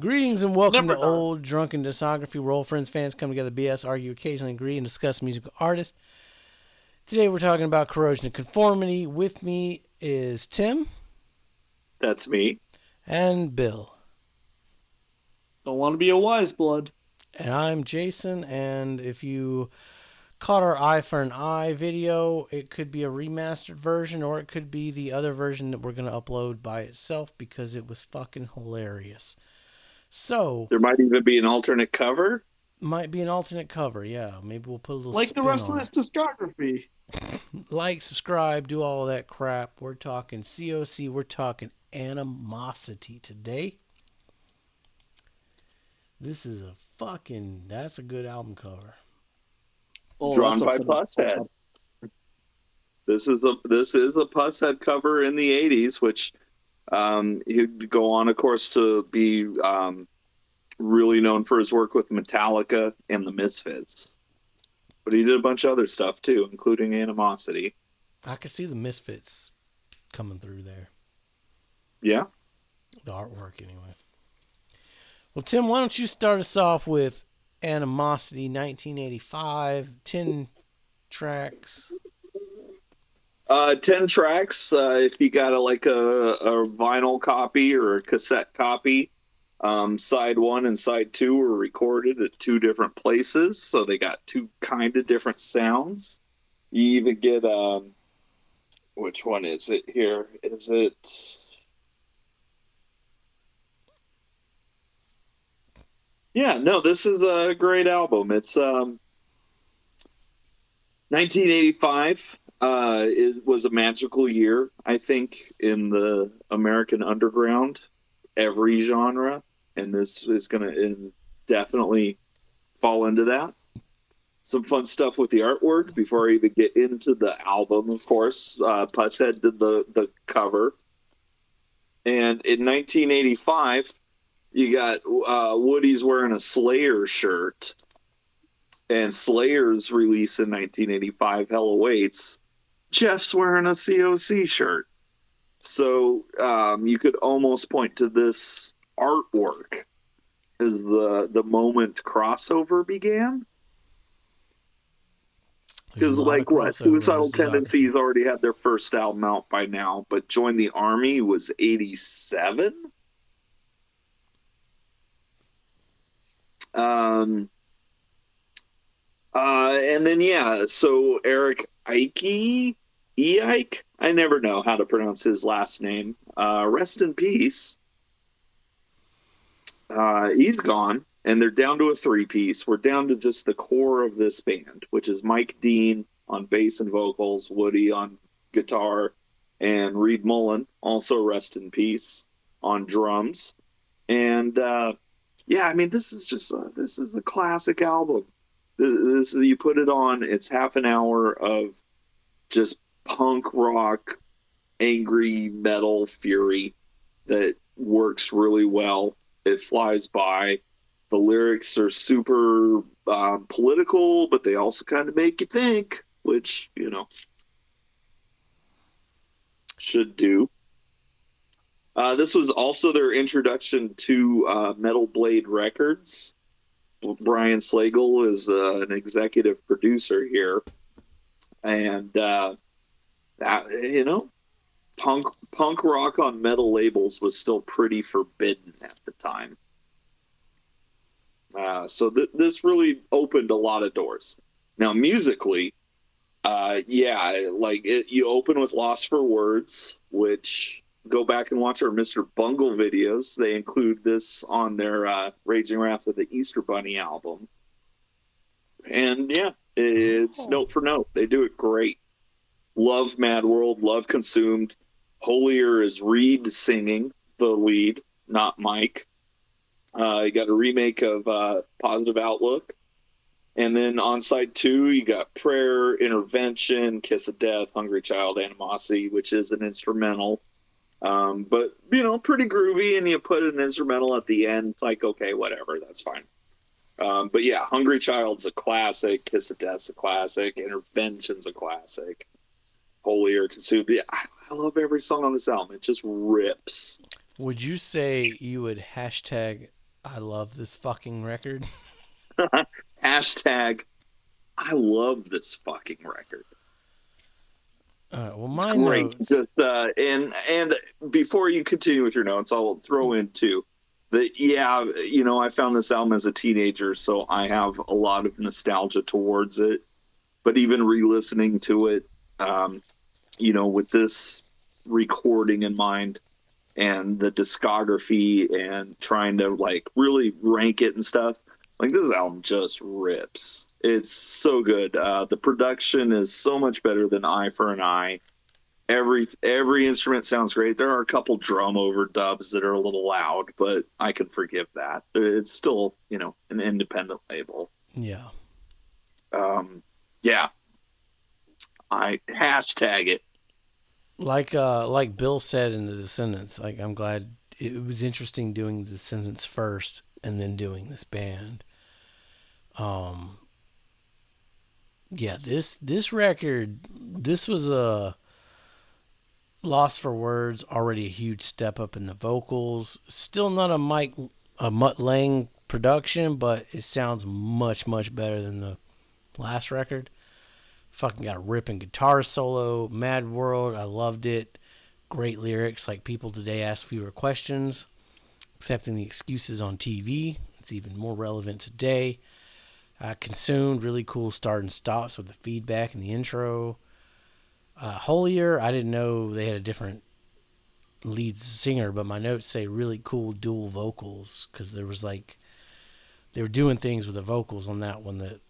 Greetings and welcome Never to done. Old Drunken Discography, where old friends, fans come together, BS, argue, occasionally agree, and discuss musical artists. Today we're talking about Corrosion of Conformity. With me is Tim That's me. and Bill. Don't want to be a wise blood. And I'm Jason, and if you caught our Eye for an Eye video, it could be a remastered version, or it could be the other version that we're going to upload by itself because it was fucking hilarious. So, There might even be an alternate cover. might be an alternate cover, yeah. Maybe we'll put a little Like the spin rest of on this it. discography. Like, subscribe, do all that crap. We're talking COC, we're talking Animosity today. This is that's a good album cover. Oh, Drawn that's a by phenomenal Pushead. cover. This is a Pushead cover in the '80s, which he'd go on, of course, to be really known for his work with Metallica and the Misfits. But he did a bunch of other stuff too, including Animosity. I could see the Misfits coming through there. Yeah. The artwork, anyway. Well, Tim, why don't you start us off with Animosity 1985, 10 tracks. 10 tracks. If you got a vinyl copy or a cassette copy, side one and side two were recorded at two different places, so they got two kind of different sounds. You even get which one is it here? Is it? Yeah, no, this is a great album. It's 1985 was a magical year, I think, in the American underground, every genre, and this is going to definitely fall into that. Some fun stuff with the artwork before I even get into the album. Of course, Pushead did the cover, and in 1985, you got Woody's wearing a Slayer shirt. And Slayer's release in 1985, Hell Awaits, Jeff's wearing a COC shirt. So you could almost point to this artwork as the moment crossover began. Because Suicidal Tendencies already had their first album out by now, but Join the Army was 87. And then, yeah, so Eric Eike, I never know how to pronounce his last name. Rest in peace. He's gone, and they're down to a three-piece. We're down to just the core of this band, which is Mike Dean on bass and vocals, Woody on guitar, and Reed Mullen, also rest in peace, on drums. And yeah, I mean, this is a classic album. This you put it on, it's half an hour of just punk rock, angry metal fury that works really well. It flies by. The lyrics are super political, but they also kind of make you think, which, should do. This was also their introduction to Metal Blade Records. Brian Slagle is an executive producer here, and punk rock on metal labels was still pretty forbidden at the time. So this really opened a lot of doors. Now musically, you open with Lost for Words, which go back and watch our Mr. Bungle videos. They include this on their Raging Wrath of the Easter Bunny album. And yeah, it's note for note. They do it great. Love Mad World, love Consumed. Holier is Reed singing the lead, not Mike. You got a remake of Positive Outlook. And then on side two, you got Prayer, Intervention, Kiss of Death, Hungry Child, Animosity, which is an instrumental. But, pretty groovy, and you put an instrumental at the end, like, okay, whatever, that's fine. But yeah, Hungry Child's a classic, Kiss of Death's a classic, Intervention's a classic, Holier, Consumed. Yeah, I love every song on this album. It just rips. Would you say you would hashtag I love this fucking record. Hashtag I love this fucking record. Well, It's my great. notes. Just and before you continue with your notes, I'll throw in too that yeah, I found this album as a teenager, so I have a lot of nostalgia towards it. But even re-listening to it, um, with this recording in mind and the discography and trying to like really rank it and stuff, like this album just rips. It's so good. The production is so much better than Eye for an Eye. Every instrument sounds great. There are a couple drum overdubs that are a little loud, but I can forgive that. It's still, an independent label. Yeah. Um, yeah, I hashtag it. Like Bill said in The Descendants, like I'm glad it was interesting doing The Descendants first and then doing this band. Um yeah, this record, this was a Lost for Words, already a huge step up in the vocals. Still not a Mutt Lang production, but it sounds much better than the last record. Fucking got a ripping guitar solo, Mad World, I loved it. Great lyrics, like people today ask fewer questions, accepting the excuses on TV. It's even more relevant today. Consumed, really cool start and stops with the feedback in the intro. Holier, I didn't know they had a different lead singer, but my notes say really cool dual vocals because there was like they were doing things with the vocals on that one that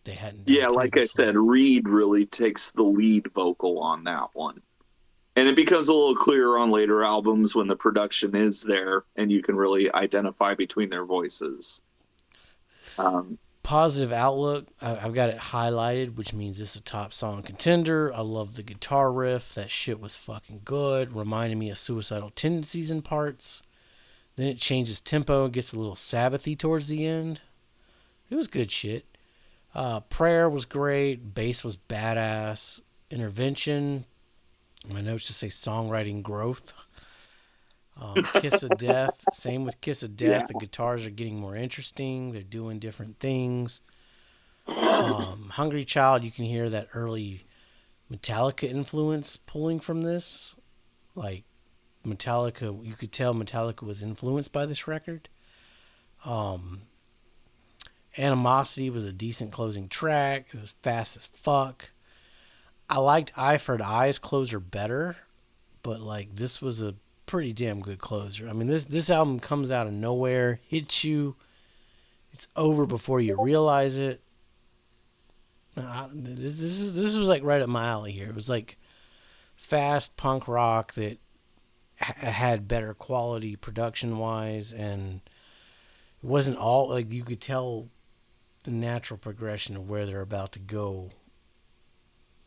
they hadn't done Yeah, like I said, previously. Reed really takes the lead vocal on that one. And it becomes a little clearer on later albums when the production is there and you can really identify between their voices. Um, Positive outlook, I've got it highlighted, which means this is a top song contender. I love the guitar riff. That shit was fucking good. Reminded me of Suicidal Tendencies in parts. Then it changes tempo, gets a little Sabbathy towards the end. It was good shit. Prayer was great. Bass was badass. Intervention. My notes just say songwriting growth. Kiss of Death. Same with Kiss of yeah. Death. The guitars are getting more interesting. They're doing different things. Hungry Child, you can hear that early Metallica influence pulling from this. Like Metallica, you could tell Metallica was influenced by this record. Um, Animosity was a decent closing track. It was fast as fuck. I liked Eye for an Eye's closer better, but like this was a pretty damn good closer. I mean, this album comes out of nowhere, hits you. It's over before you realize it. This was like right up my alley here. It was like fast punk rock that had better quality production wise, and it wasn't all like you could tell the natural progression of where they're about to go,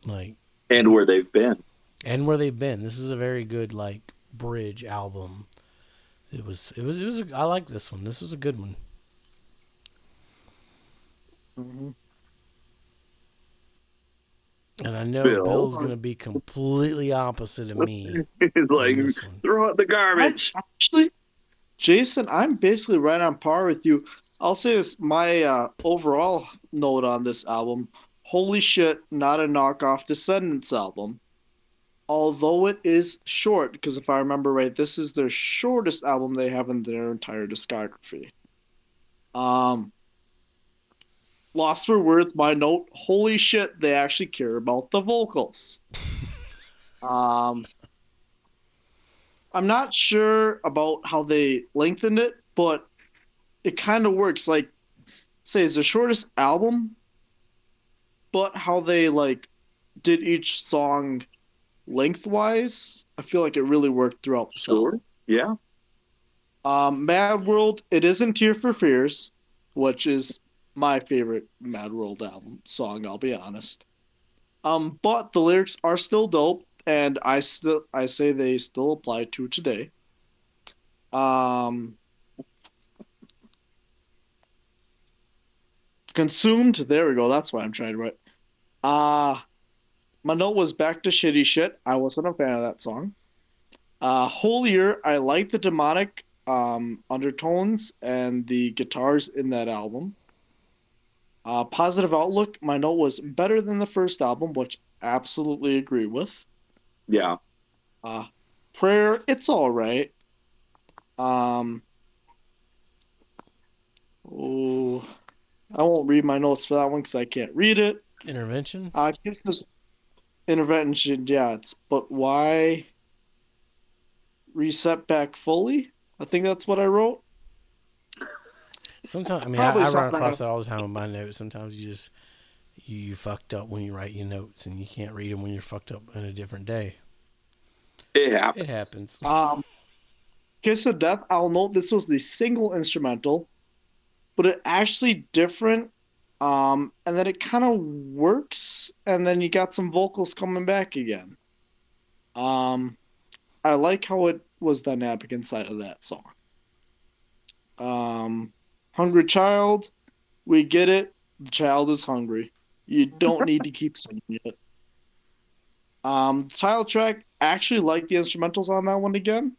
like And where they've been. and where they've been. This is a very good like bridge album. I like this one. This was a good one. Mm-hmm. And I know Bill Bill's gonna be completely opposite of me is on like, this one. throw out the I garbage. actually, Jason, I'm basically right on par with you. I'll say this, my overall note on this album, holy shit, not a knockoff Descendants album. Although it is short, because if I remember right, this is their shortest album they have in their entire discography. Um, Lost for Words, my note, holy shit, they actually care about the vocals. Um, I'm not sure about how they lengthened it, but it kind of works. Like, say it's the shortest album, but how they like did each song lengthwise, I feel like it really worked throughout this Sure. album. Yeah. Mad World, it isn't Tear for Fears, which is my favorite Mad World album song, I'll be honest. But the lyrics are still dope, and I say they still apply to today. Um, Consumed, there we go. That's what I'm trying to write. Uh my note was back to shitty shit. I wasn't a fan of that song. Holier, I like the demonic. undertones and the guitars in that album. Positive outlook, my note was better than the first album, which I absolutely agree with. Yeah. Uh, prayer, it's all right. Um, oh, I won't read my notes for that one because I can't read it. Intervention. Kisses intervention, yeah, but why reset back fully? I think that's what I wrote. Sometimes, I mean, Probably I run something across that all the time with my notes. Sometimes you fucked up when you write your notes, and you can't read them when you're fucked up in a different day. It It happens. happens. Kiss of Death, I'll note this was the single instrumental, but it actually different. And then it kind of works, and then you got some vocals coming back again. Um, I like how it was dynamic inside of that song. Um, Hungry Child, we get it. The child is hungry. You don't need to keep singing it. Title track, I actually like the instrumentals on that one again.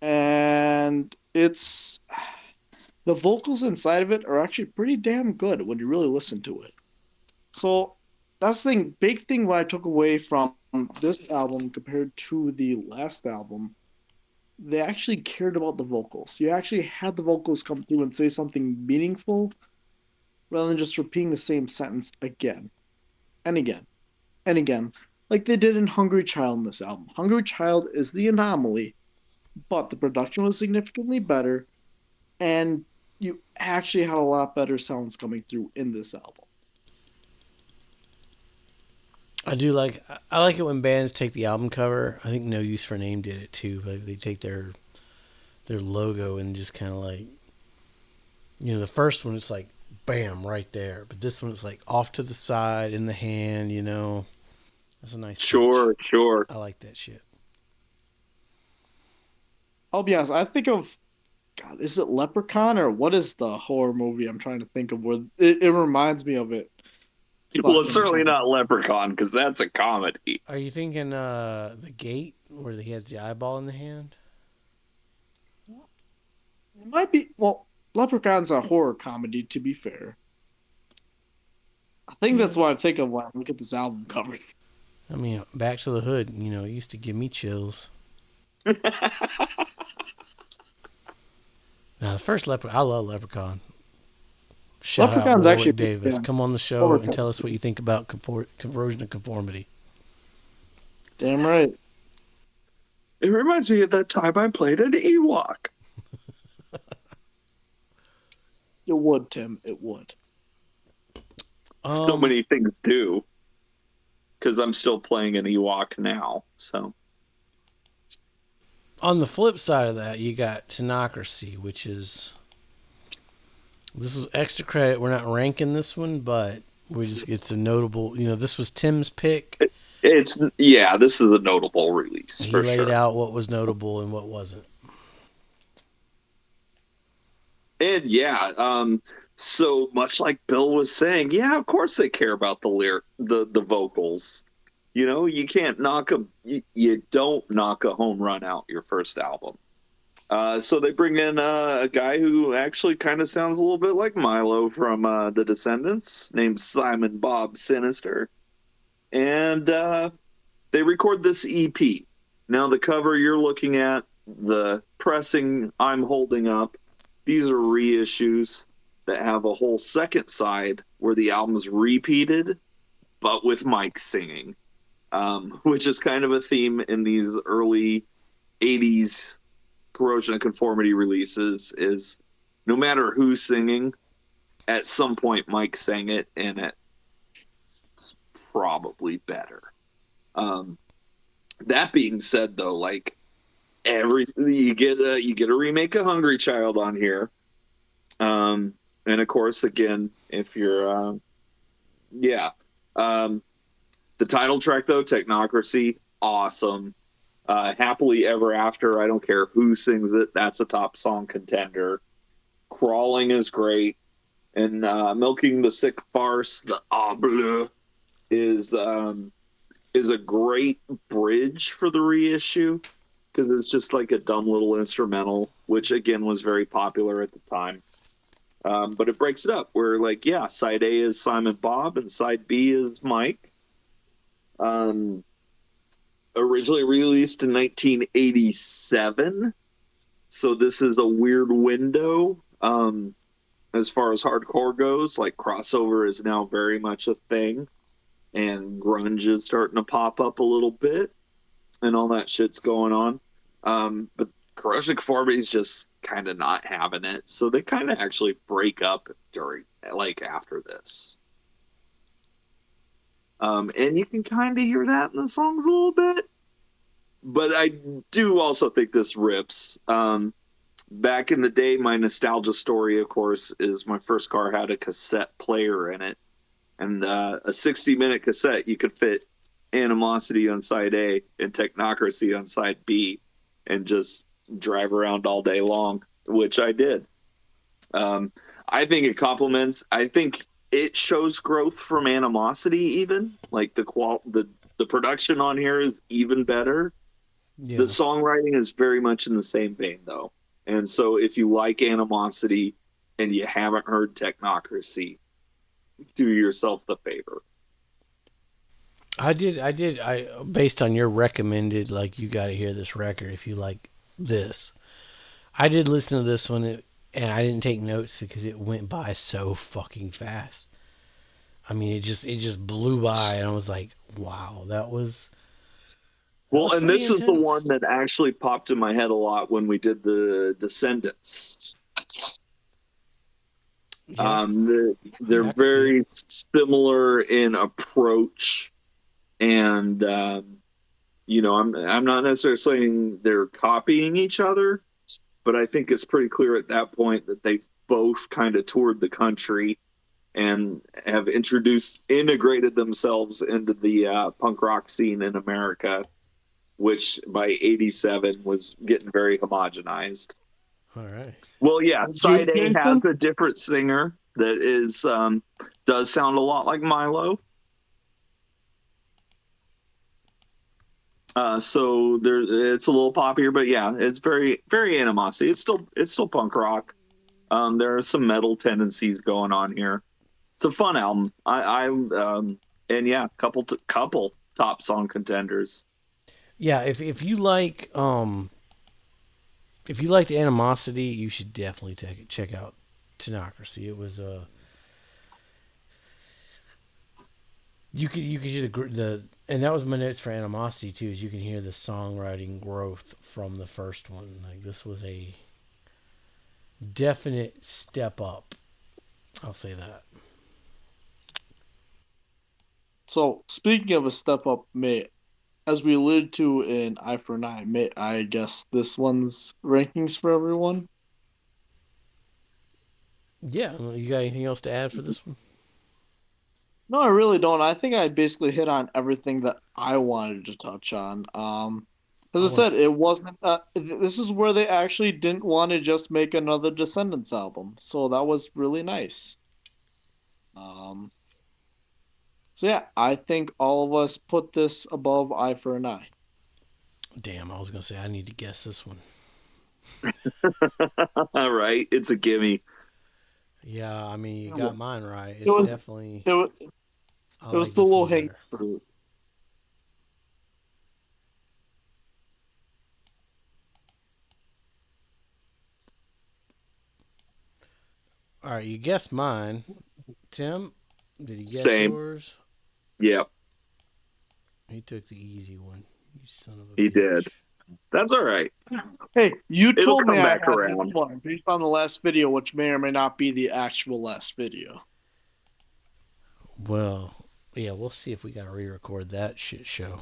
And it's the vocals inside of it are actually pretty damn good when you really listen to it. So that's the thing, big thing what I took away from this album compared to the last album. They actually cared about the vocals. You actually had the vocals come through and say something meaningful rather than just repeating the same sentence again and again and again, like they did in Hungry Child in this album. Hungry Child is the anomaly, but the production was significantly better, and you actually had a lot better sounds coming through in this album. I like it when bands take the album cover. I think No Use for a Name did it too. Like they take their logo and just kind of like, the first one it's like bam right there, but this one it's like off to the side in the hand. That's a nice touch. Sure, sure. I like that shit. I'll be honest, I think of God, is it Leprechaun or what is the horror movie I'm trying to think of where it reminds me of it. Well, it's Fucking certainly not Leprechaun because that's a comedy. Are you thinking the Gate where he has the eyeball in the hand? it might be well, Leprechaun's a horror comedy to be fair. I think Yeah. that's what I think of when I look at this album cover. I mean, Back to the Hood. It used to give me chills. Now the first I love Leprechaun. Shout out Leprechaun's actually Warwick Davis. yeah, Come on the show and Leprechaun. tell us what you think about Corrosion of Conformity. Damn right. It reminds me of that time I played an Ewok. It would, Tim. It would. So many things do. Because I'm still playing an Ewok now. So On the flip side of that, you got Technocracy, which is this was extra credit. We're not ranking this one, but it's a notable. This was Tim's pick. this is a notable release He for laid sure. out what was notable and what wasn't. And so much like Bill was saying, yeah, of course they care about the vocals. You can't you don't knock a home run out your first album. So they bring in a guy who actually kind of sounds a little bit like Milo from The Descendants, named Simon Bob Sinister. And they record this EP. Now, the cover you're looking at, the pressing I'm holding up, these are reissues that have a whole second side where the album's repeated, but with Mike singing, which is kind of a theme in these early 80s Corrosion of Conformity releases is no matter who's singing, at some point Mike sang it, and it's probably better. That being said, though, like you get a remake of Hungry Child on here, and of course, again, if you're the title track though, Technocracy, awesome. Happily Ever After, I don't care who sings it, that's a top song contender. Crawling is great, and Milking the Sick Farce, the Bleu, is a great bridge for the reissue because it's just like a dumb little instrumental, which again was very popular at the time. But it breaks it up where, like, yeah, side A is Simon Bob and side B is Mike. Um, Originally released in 1987. So this is a weird window as far as hardcore goes. Like, crossover is now very much a thing, and grunge is starting to pop up a little bit, and all that shit's going on. But Corrosion of Conformity is just kind of not having it, so they kind of actually break up during, like, after this. And you can kind of hear that in the songs a little bit, but I do also think this rips. Back in the day, my nostalgia story, of course, is my first car had a cassette player in it, and a 60-minute cassette, you could fit Animosity on side A and Technocracy on side B, and just drive around all day long, which I did. I think it complements. I think it shows growth from Animosity. Even like the production on here is even better. The Yeah. songwriting is very much in the same vein, though. And so, if you like Animosity and you haven't heard Technocracy, do yourself the favor. I did. Based on your recommended, like, you got to hear this record if you like this. I did listen to this one, and I didn't take notes because it went by so fucking fast. I mean, it just blew by, and I was like, wow, that was Well, and pretty this is the intense. one that actually popped in my head a lot when we did the Descendants. Yeah, They're I could see it. very similar in approach, and I'm not necessarily saying they're copying each other, but I think it's pretty clear at that point that they both kind of toured the country and have integrated themselves into the punk rock scene in America, which by '87 was getting very homogenized. All right. Well, yeah, You, side A has Jason? a different singer that is does sound a lot like Milo. So it's a little poppier, but yeah, it's very very Animosity. It's still punk rock. There are some metal tendencies going on here. It's a fun album. And yeah, couple top song contenders. Yeah, if you liked Animosity, you should definitely check out Technocracy. It was you could hear the and that was my notes for Animosity too. Is you can hear the songwriting growth from the first one. Like, this was a definite step up. I'll say that. So, speaking of a step up, mate, as we alluded to in Eye for an Eye, mate, I guess this one's rankings for everyone. Yeah, you got anything else to add for this one? No, I really don't. I think I basically hit on everything that I wanted to touch on. As I I want said, it wasn't. This is where they actually didn't want to just make another Descendants album, so that was really nice. Um, so yeah, I think all of us put this above Eye for an Eye. damn. I was gonna say I need to guess this one. All right, it's a gimme. Yeah, I mean, you It got was. mine right. It It's was. definitely It was, I it was like the this low one hanging better. fruit. All right, you guessed mine. Tim, did he guess Same. yours? Yep, He took the easy one. You son of a he did. bitch. That's all right. Hey, you It'll told me come I back had this around. one based on the last video, which may or may not be the actual last video. Well, yeah, we'll see if we got to re-record that shit show.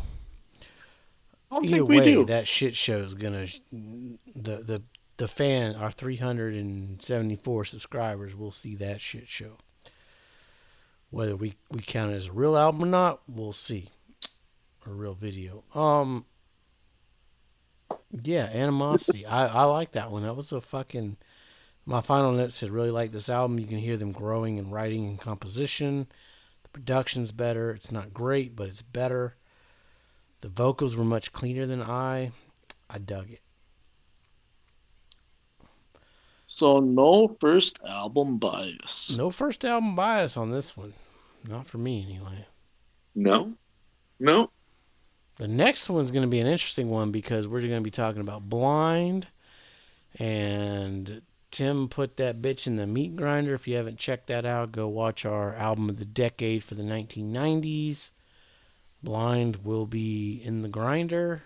I don't Either think we way, do. that shit show is gonna the fan, our 374 subscribers will see that shit show. Whether we count it as a real album or not, we'll see. A real video. Yeah, Animosity. I like that one. That was a fucking. My final note said really like this album. You can hear them growing in writing and composition. The production's better. It's not great, but it's better. The vocals were much cleaner than I I dug it. So no first album bias. No first album bias on this one. Not for me, anyway. No, no. The next one's going to be an interesting one because we're going to be talking about Blind. And Tim put that bitch in the meat grinder. If you haven't checked that out, go watch our album of the decade for the 1990s. Blind will be in the grinder.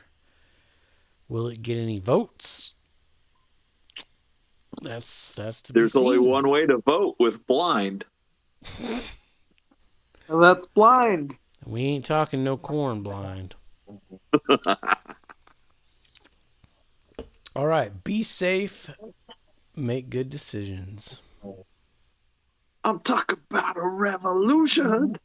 Will it get any votes? That's to be There's only seen. one way to vote with Blind. That's Blind. We ain't talking no corn, Blind. All right, be safe, make good decisions. I'm talking about a revolution.